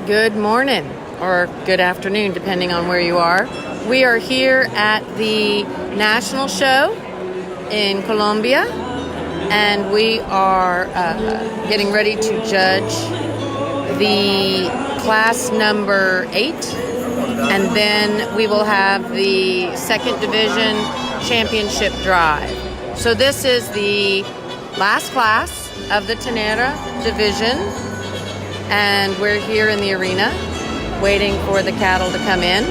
Good morning or good afternoon, depending on where you are. We are here at the National Show in Colombia, and we are getting ready to judge the class number 8, and then we will have the second division championship drive. So this is the last class of the Ternera division, and we're here in the arena waiting for the cattle to come in.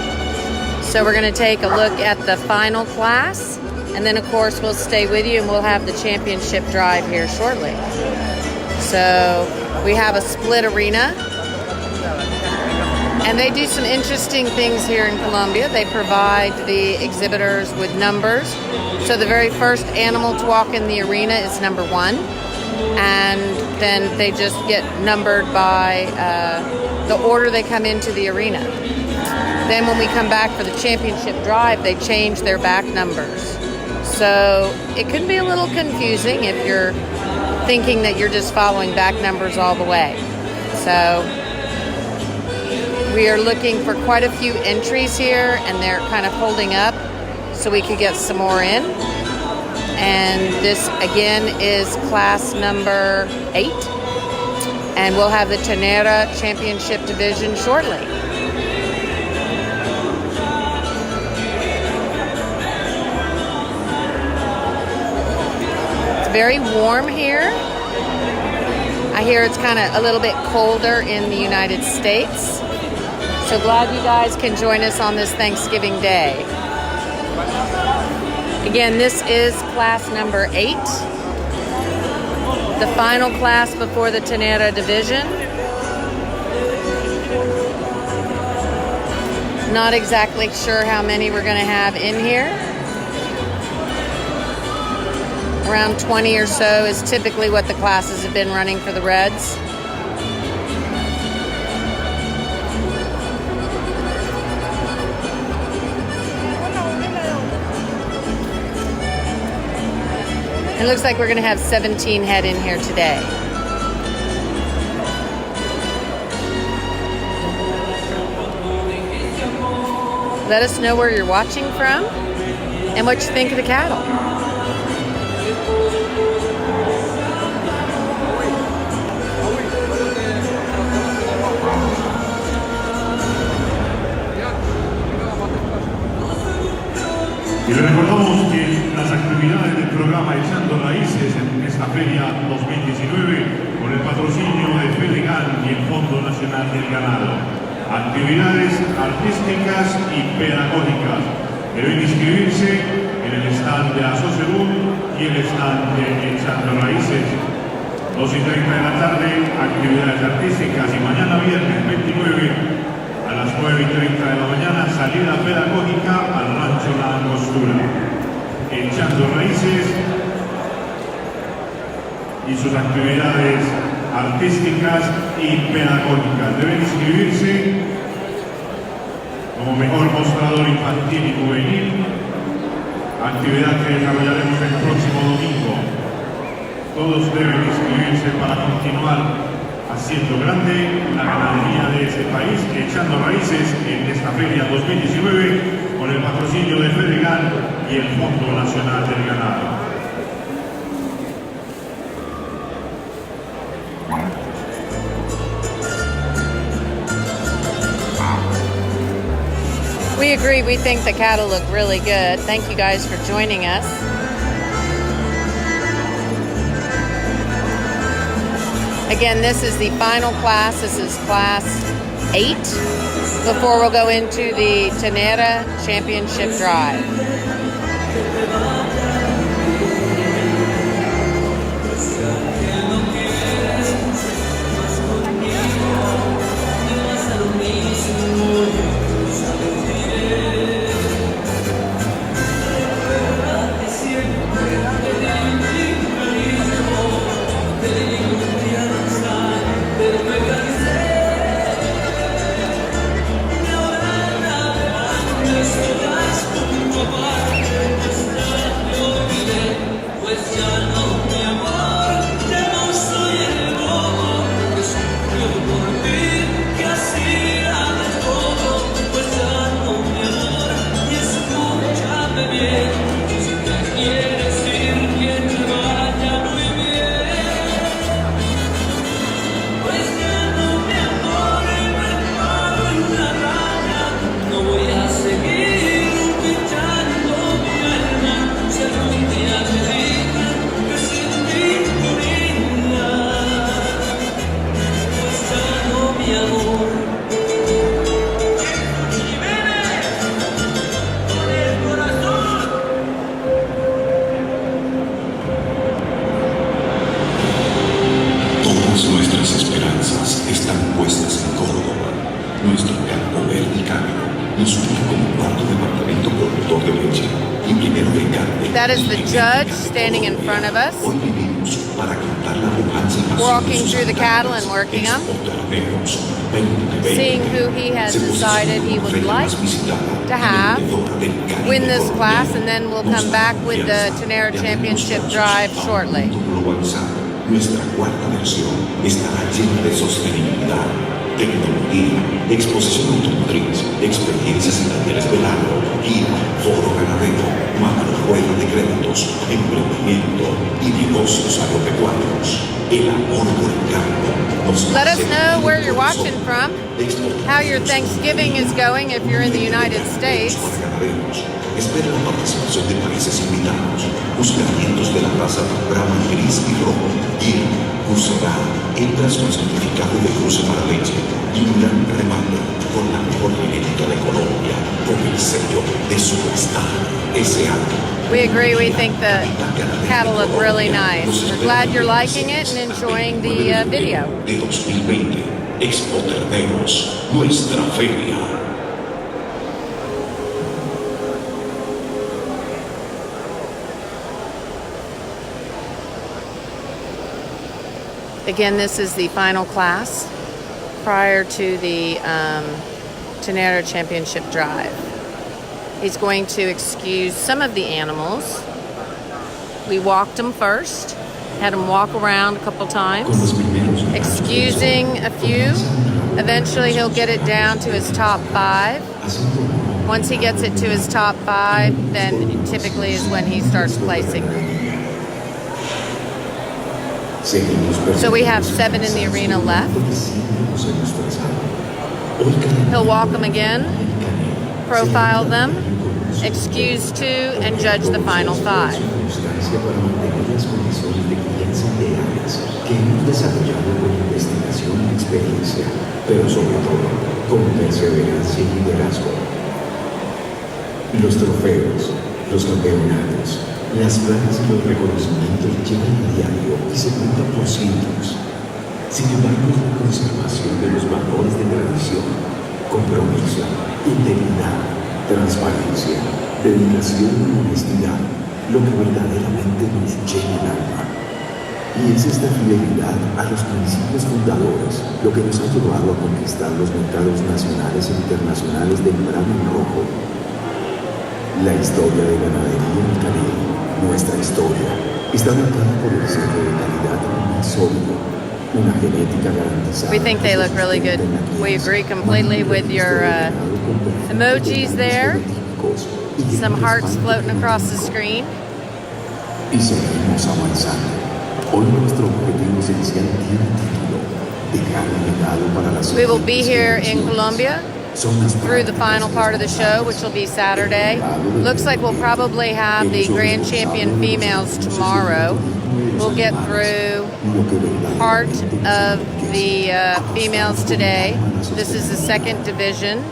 So we're going to take a look at the final class, and then of course we'll stay with you and we'll have the championship drive here shortly. So we have a split arena, and they do some interesting things here in Colombia. They provide the exhibitors with numbers. So the very first animal to walk in the arena is number 1, and then they just get numbered by the order they come into the arena. Then when we come back for the championship drive, they change their back numbers. So it can be a little confusing if you're thinking that you're just following back numbers all the way. So we are looking for quite a few entries here, and they're kind of holding up so we could get some more in. And this again is class number 8, and we'll have the Ternera championship division shortly. It's very warm here. I hear it's kind of a little bit colder in the United States. So glad you guys can join us on this Thanksgiving Day. Again, this is class number 8, the final class before the Ternera division. Not exactly sure how many we're going to have in here. Around 20 or so is typically what the classes have been running for the Reds. It looks like we're going to have 17 head in here today. Let us know where you're watching from and what you think of the cattle. Y le recordamos que las actividades del programa Echando Raíces en esta feria 2019 con el patrocinio de ELEGANTE y el Fondo Nacional del Ganado. Actividades artísticas y pedagógicas. Deben inscribirse en el stand de Cebú y el stand de Echando Raíces. 2:30 de la tarde, actividades artísticas, y mañana viernes 29 a las 9:30 de la mañana, salida pedagógica al rancho La Angostura. Echando Raíces y sus actividades artísticas y pedagógicas. Deben inscribirse como mejor mostrador infantil y juvenil, actividad que desarrollaremos el próximo domingo. Todos deben inscribirse para continuar haciendo grande la ganadería de este país, Echando Raíces en esta feria 2019 con el patrocinio de ELEGANTE y el Fondo Nacional del Ganado. We agree. We think the cattle look really good. Thank you guys for joining us. Again, this is the final class. This is class 8 before we'll go into the Ternera championship drive. Bye. Nuestro campo verde y cálido nos ubica como cuarto departamento productor de leche y primero de carne. That is the judge standing in front of us, Hoy vivimos para contar la pujanza y pasión walking de sus through the cattle and habitantes. working them, Exporterneros 2020. seeing who he has Se decided he would posiciona like como feria más visitada to y have vendedora del Caribe win this colombiano. class, and then we'll come back with the Ternera Championship drive shortly. Nuestra cuarta versión estará llena de sostenibilidad, tecnología, exposición automotriz, experiencias y talleres de lado, guía, foro ganadero, macro rueda de créditos, emprendimiento y negocios agropecuarios. El amor por el campo nos Let us hace know where you're corazón. watching from, how your Thanksgiving is going if you're in the United States. Espera la participación de países invitados, juzgamientos de la raza brahma gris y rojo, y juzgará hembras con certificado de cruce para leche y un gran remate con la mejor genética de Colombia, con el sello de su estado. Ese año. We agree, we think the cattle look really nice. We're glad you're liking it and enjoying the video. De 2020, Expoterneros, nuestra feria. Again, this is the final class prior to the Ternera Championship drive. He's going to excuse some of the animals. We walked them first, had them walk around a couple times, excusing a few. Eventually he'll get it down to his top 5. Once he gets it to his top 5, then typically is when he starts placing them. So we have 7 in the arena left. He'll walk them again, profile them, excuse 2, and judge the final 5. Los trofeos, los campeonatos, las planas y los reconocimientos llegan a diario y se cuentan por cientos. Sin embargo, la conservación de los valores de tradición, compromiso, integridad, transparencia, dedicación y honestidad, lo que verdaderamente nos llena el alma. Y es esta fidelidad a los principios fundadores lo que nos ha llevado a conquistar los mercados nacionales e internacionales del grano en rojo. La historia de ganadería en el Caribe, nuestra historia, está marcada por el sello de calidad más sólido, una genética garantizada. We think they look really good. We agree completely with your emojis there. Some hearts floating across the screen. Y seguimos avanzando. Hoy nuestro objetivo esencial tiene título: dejar un legado para la We will be here in Colombia through the final part of the show, which will be Saturday. Looks like we'll probably have the Grand Champion females tomorrow. We'll get through part of the females today. This is the second division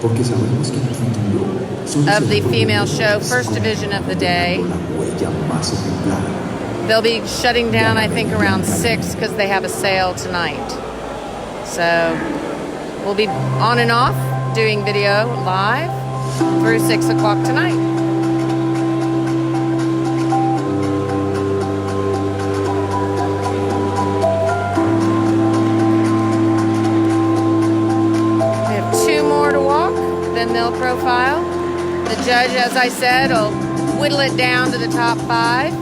of the female show, first division of the day. They'll be shutting down, I think, around 6 because they have a sale tonight. So we'll be on and off doing video live through 6 o'clock tonight. We have 2 more to walk, then they'll profile. The judge, as I said, will whittle it down to the top 5.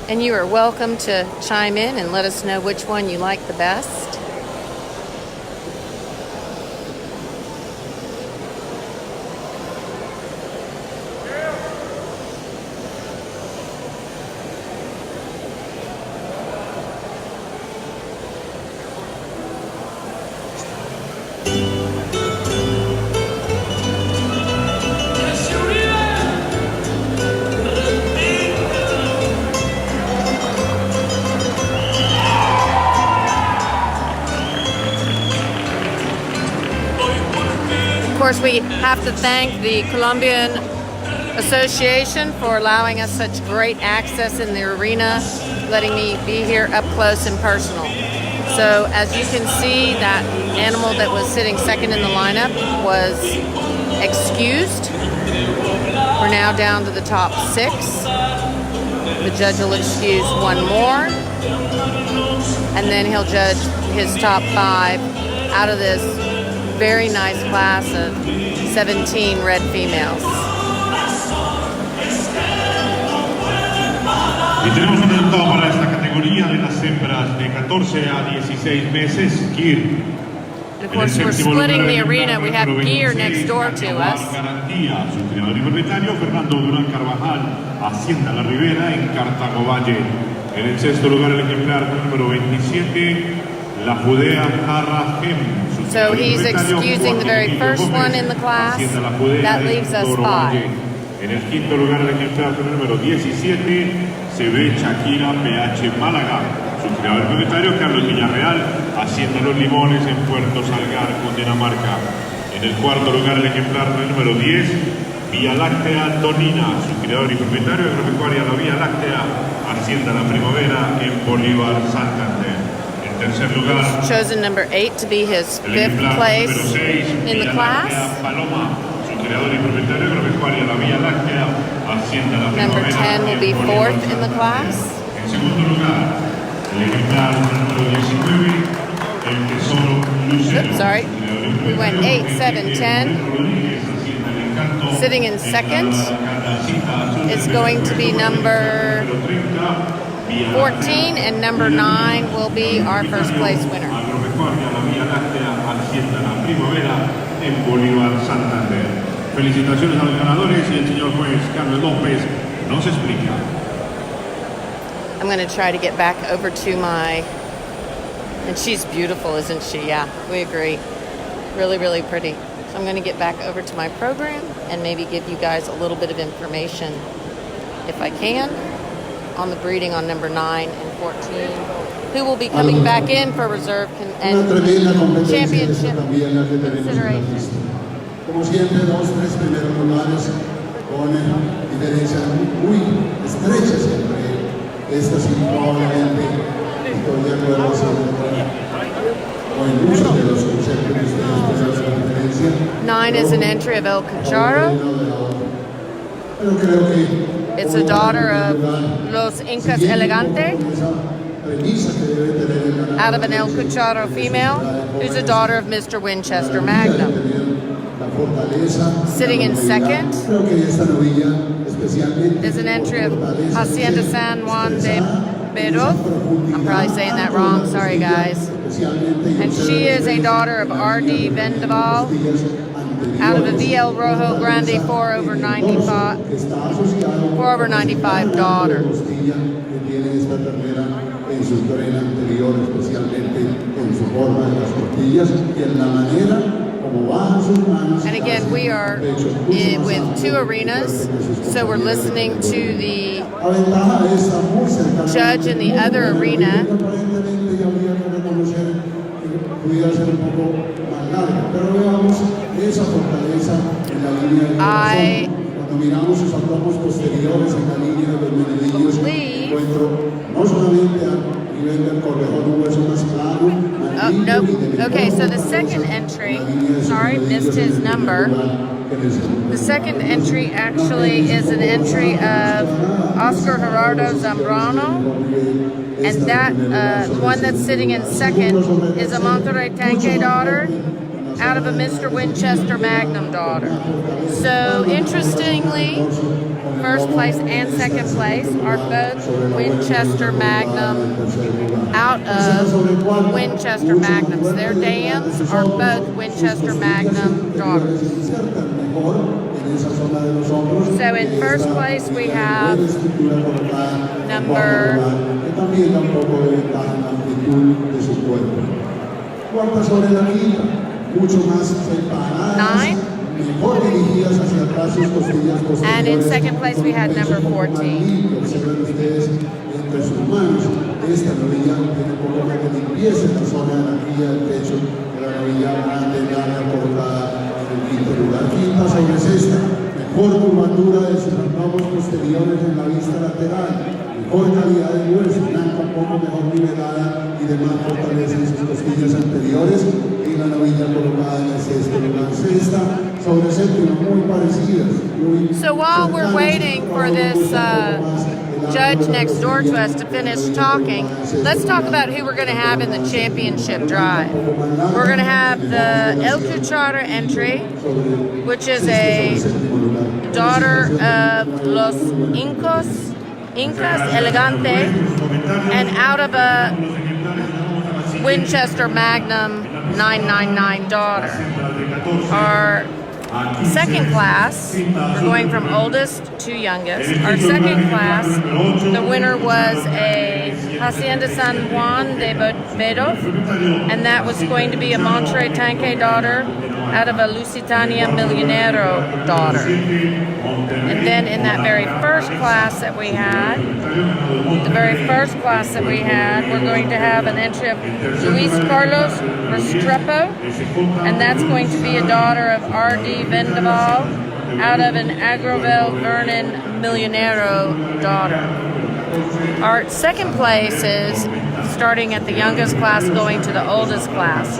And you are welcome to chime in and let us know which one you like the best. course, we have to thank the Colombian Association for allowing us such great access in the arena, letting me be here up close and personal. So as you can see, that animal that was sitting second in the lineup was excused. We're now down to the top 6. The judge will excuse one more, and then he'll judge his top 5 out of this very nice class of 17 red females. Y tenemos un resultado para esta categoría de las hembras de 14 a 16 meses, Gir. And of course, we're splitting the arena. We have Gear next door to us. Garantía, su criador y propietario, Fernando Durán Carvajal, Hacienda La Ribera en Cartago Valle. En el sexto lugar, el ejemplar número 27, La Judea Jarra Gem. So he's excusing the very first one in the class. That leaves us 5. En el quinto lugar, el ejemplar número 17, se ve Shakira PH Málaga. Su criador propietario, Carlos Villarreal, Hacienda Los Limones en Puerto Salgar, Cundinamarca. En el cuarto lugar, el ejemplar número 10, Vía Láctea Tonina. Su criador y propietario, agropecuaria La Vía Láctea, Hacienda La Primavera en Bolívar, Santander. En tercer lugar, chosen number 8 to be his 5th place in the class. Paloma. Creador y propietario agropecuaria La Vía Láctea, Hacienda La Primavera. Number 10 will be 4th in the class. En segundo lugar, el ejemplar número 19, el Tesoro Lucero. Oops, sorry. We went 8, 7, 10. Sitting in second is going to be number 14, and number 9 will be our first place winner. Agropecuaria La Vía Láctea, Hacienda La Primavera en Bolívar, Santander. Felicitaciones a los ganadores y el señor juez Carlos López nos explica. I'm going to try to get back over to my, and she's beautiful, isn't she? Yeah, we agree. Really, really pretty. So I'm going to get back over to my program and maybe give you guys a little bit of information, if I can, on the breeding on number 9 and 14, who will be coming back in for reserve and championship consideration. Como siempre, 2, 3 primeros lugares con diferencias muy estrechas entre estas y probablemente estoy de acuerdo con muchos de los conceptos de ustedes de la diferencia. 9 is an entry of El CUCHARO. Pero creo que it's a daughter of Los INCAS ELEGANTE, out of an El CUCHARO female, who's a daughter of Mr. Winchester Magnum. Sitting in second is an entry of Hacienda San Juan de Pero. I'm probably saying that wrong, sorry guys. And she is a daughter of R.D. Vendaval, out of a VL Rojo Grande 4 over 95 daughter. En su torena anterior, especialmente en su forma de las costillas y en la manera como bajan sus manos. And again, we are with 2 arenas, so we're listening to the judge in the other arena. I believe. Oh, nope. Okay, so the second entry, sorry, missed his number. The second entry actually is an entry of Oscar Gerardo Zambrano, and that one that's sitting in second is a Monterrey Tanque daughter, out of a Mr. Winchester Magnum daughter. So interestingly, first place and second place are both Winchester Magnum, out of Winchester Magnums. Their dams are both Winchester Magnum daughters. So in first place we have number 9. And in second place we had number 14. lomos posteriores en la vista lateral, mejor calidad de hueso, blanca un poco mejor nivelada y de más fortaleza en sus costillas anteriores, y la novilla colocada en el sexto lugar. Sexta sobre séptima, muy parecidas. So while we're waiting for this judge next door to us to finish talking, let's talk about who we're going to have in the championship drive. We're going to have the El CUCHARO entry, which is a daughter of Los INCAS, ELEGANTE, and out of a Winchester Magnum 999 daughter. Our second class, we're going from oldest to youngest. Our second class, the winner was a Hacienda San Juan de Bedo, and that was going to be a Monterey Tanque daughter out of a Lusitania Millonero daughter. And then in that very first class that we had, we're going to have an entry of Luis Carlos Restrepo, and that's going to be a daughter of R.D. Vendaval out of an Agrovel Vernon Millonero daughter. Our second place is starting at the youngest class going to the oldest class.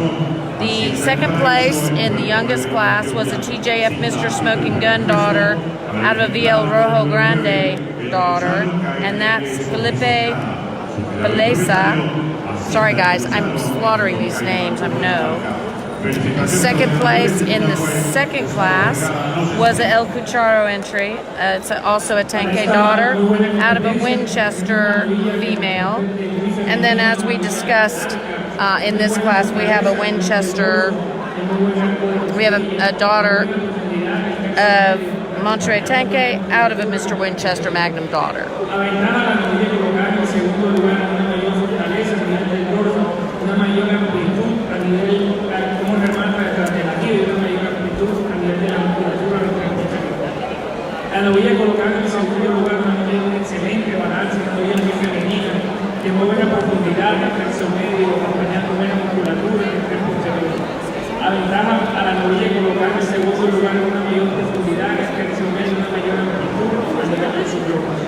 The second place in the youngest class was a TJF Mr. Smoking Gun daughter out of a VL Rojo Grande daughter, and that's Felipe Beleza. Sorry guys, I'm slaughtering these names, I know. Second place in the second class was a El CUCHARO entry. It's also a Tanque daughter out of a Winchester female. And then as we discussed in this class, we have a Winchester, we have a daughter of Monterey Tanque out of a Mr. Winchester Magnum daughter. La novilla colocada en el segundo lugar, una novilla de un excelente balance, una novilla muy femenina, de muy buena profundidad, de tercio medio, acompañando buena musculatura en el tren posterior. Aventaja a la novilla colocada en el segundo lugar, una mayor profundidad, en el tercio medio, una mayor amplitud a nivel de sus lomos.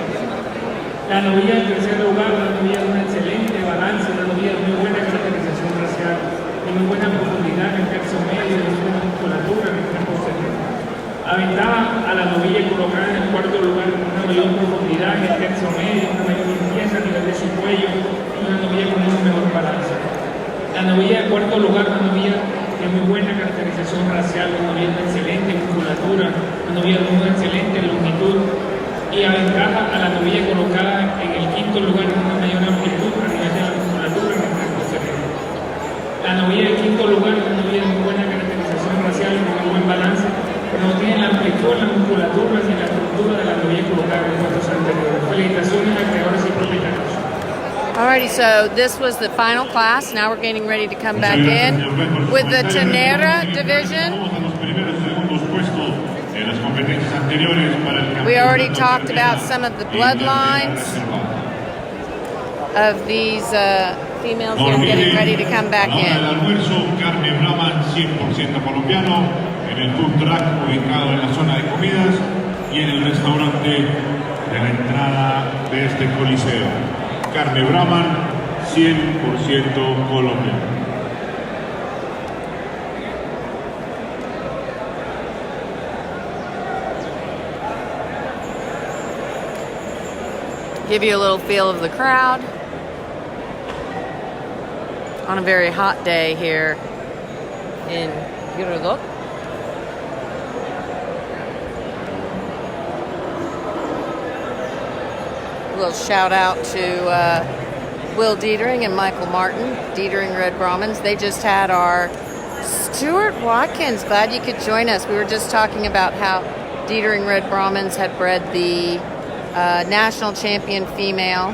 La novilla en tercer lugar, una novilla de un excelente balance, una novilla de muy buena caracterización racial, de muy buena profundidad en el tercio medio, de muy buena musculatura en el tren posterior. Aventaba a la novilla colocada en el cuarto lugar con una mayor profundidad en el tercio medio, una mayor limpieza a nivel de su cuello y una novilla con un mejor balance. La novilla de cuarto lugar, una novilla de muy buena caracterización racial, una novilla de excelente musculatura, una novilla de muy excelente longitud, y aventaja a la novilla colocada en el quinto lugar con una mayor amplitud a nivel de la musculatura en el tren posterior. La novilla del quinto lugar, una novilla de muy buena caracterización racial, con un buen balance, no tiene la amplitud, la musculatura ni la estructura de la novilla colocada en puestos anteriores. Felicitaciones a creadores y propietarios. Alrighty, so this was the final class. Now we're getting ready to come back in with the Ternera division. We already talked about some of the bloodlines of these females that are getting ready to come back in. En el food truck ubicado en la zona de comidas y en el restaurante de la entrada de este coliseo. Carne Brahman 100% colombiana. Give you a little feel of the crowd on a very hot day here in Girardot. A little shout out to Will Dietering and Michael Martin, Dietering Red Brahmins. They just had our Stuart Watkins. Glad you could join us. We were just talking about how Dietering Red Brahmins had bred the national champion female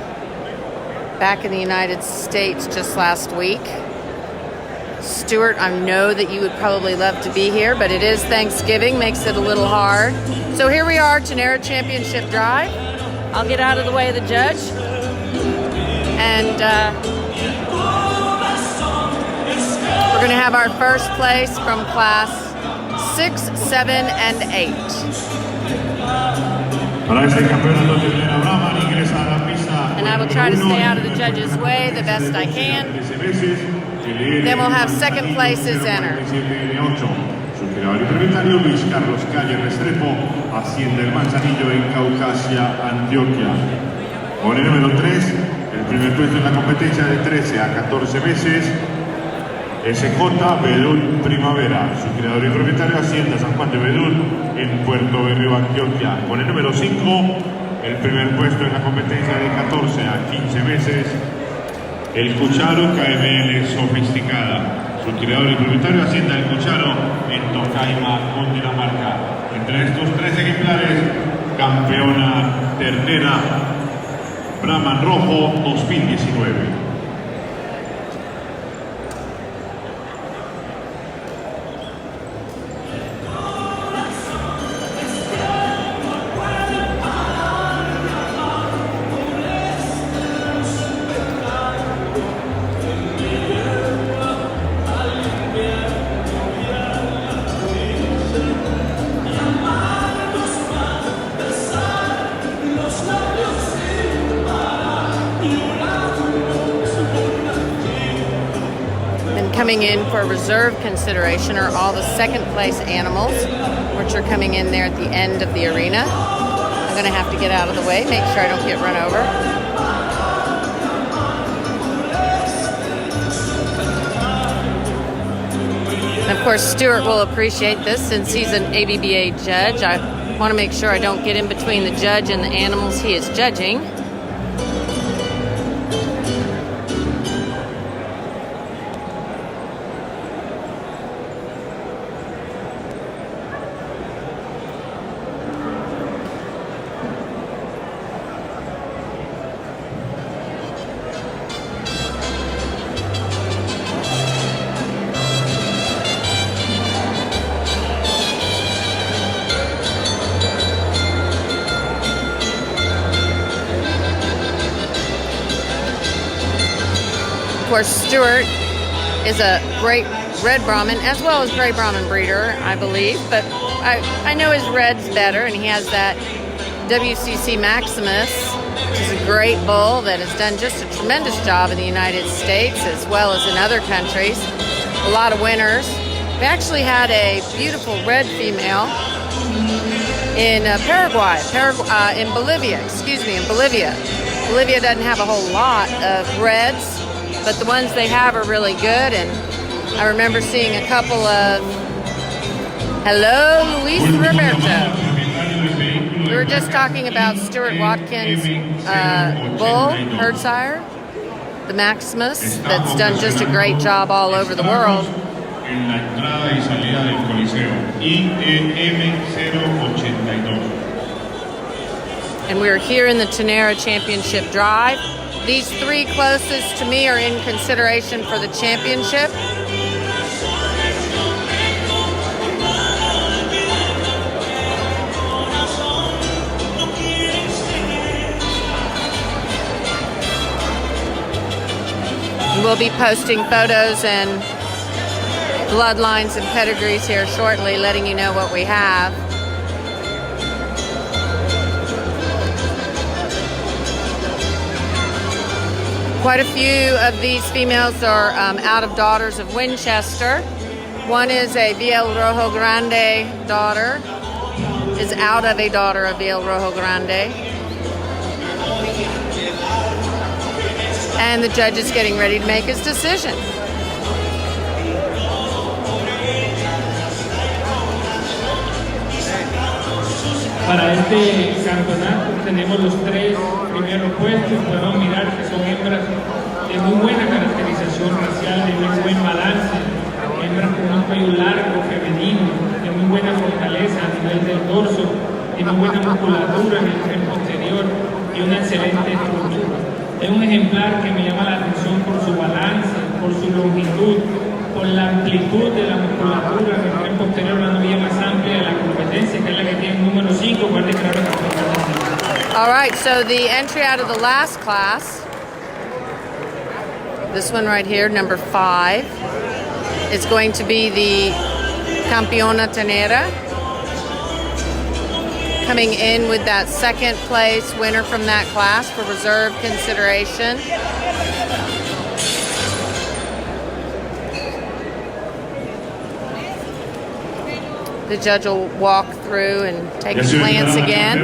back in the United States just last week. Stuart, I know that you would probably love to be here, but it is Thanksgiving, makes it a little hard. So here we are, Ternera Championship Drive. I'll get out of the way of the judge. And we're going to have our first place from class 6, 7, and 8. Para este campeonato de Ternera Brahman ingresa a la pista. And I will try to stay out of the judges' way the best I can. Then we'll have second places enter. Su creador y propietario Luis Carlos Calle Restrepo, Hacienda el Manzanillo en Caucasia, Antioquia. Con el número 3, el primer puesto en la competencia de 13 a 14 meses, SJ Bedul Primavera, su creador y propietario Hacienda San Juan de Bedul en Puerto Berrío, Antioquia. Con el número 5, el primer puesto en la competencia de 14 a 15 meses, el CUCHARO KML Sofisticada, su creador y propietario Hacienda el CUCHARO en Tocaima, Cundinamarca. Entre estos 3 ejemplares, campeona Ternera Brahman Rojo 2019. Coming in for reserve consideration are all the second place animals, which are coming in there at the end of the arena. I'm going to have to get out of the way, make sure I don't get run over. And of course, Stuart will appreciate this since he's an ABBA judge. I want to make sure I don't get in between the judge and the animals he is judging. Of course, Stuart is a great red Brahmin as well as gray Brahmin breeder, I believe, but I know his red's better, and he has that WCC Maximus, which is a great bull that has done just a tremendous job in the United States as well as in other countries. A lot of winners. We actually had a beautiful red female in Paraguay, in Bolivia, in Bolivia. Bolivia doesn't have a whole lot of reds, but the ones they have are really good, and I remember seeing a couple of... Hello, Luis Roberto. We were just talking about Stuart Watkins' bull, herd sire, the Maximus, that's done just a great job all over the world. And we're here in the Ternera Championship Drive. These 3 closest to me are in consideration for the championship. We'll be posting photos and bloodlines and pedigrees here shortly, letting you know what we have. Quite a few of these females are out of daughters of Winchester. One is a Viel Rojo Grande daughter, is out of a daughter of Viel Rojo Grande. And the judge is getting ready to make his decision. Para este campeonato tenemos los 3 primeros puestos. Podemos mirar que son hembras de muy buena caracterización racial, de muy buen balance, hembras con un cuello largo, femenino, de muy buena fortaleza a nivel del dorso, de muy buena musculatura en el tren posterior y una excelente estructura. Es un ejemplar que me llama la atención por su balance, por su longitud, por la amplitud de la musculatura en el tren posterior, la novilla más amplia de la competencia, que es la que tiene el número 5, cual declaró la competencia. All right, so the entry out of the last class, this one right here, number 5, is going to be the Campeona Ternera. coming in with that second place winner from that class for reserve consideration. The judge will walk through and take a glance again.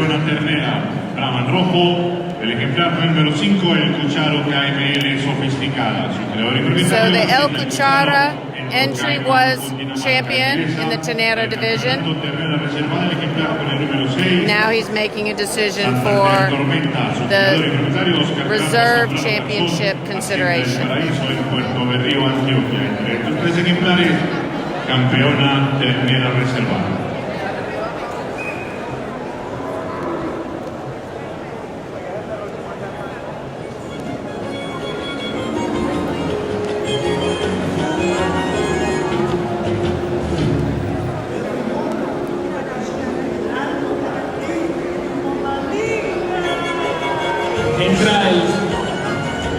Brava en rojo, el ejemplar número 5, el CUCHARO KML Sofisticada. So the El Cuchara entry was champion in the Ternera division. Now he's making a decision for the reserve championship consideration. Campeona Ternera reservada. Entra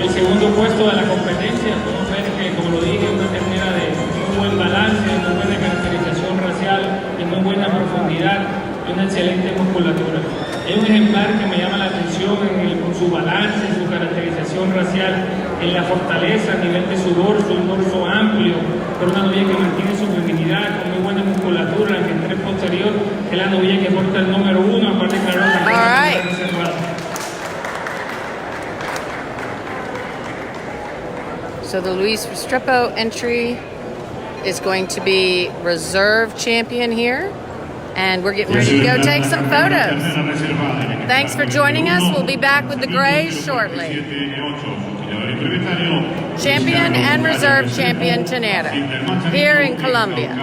el segundo puesto de la competencia. Podemos ver que, como lo dije, una ternera de muy buen balance, muy buena caracterización racial, de muy buena profundidad y una excelente musculatura. Es un ejemplar que me llama la atención con su balance, su caracterización racial, en la fortaleza a nivel de su dorso, un dorso amplio, pero una novilla que mantiene su feminidad, con muy buena musculatura, en el tren posterior, es la novilla que porta el número 1, aparte de All So the Luis Restrepo entry is going to be reserve champion here. And we're getting ready to go take some photos. Thanks for joining us. We'll be back with the Grays shortly. Champion and reserve champion Ternera here in Colombia.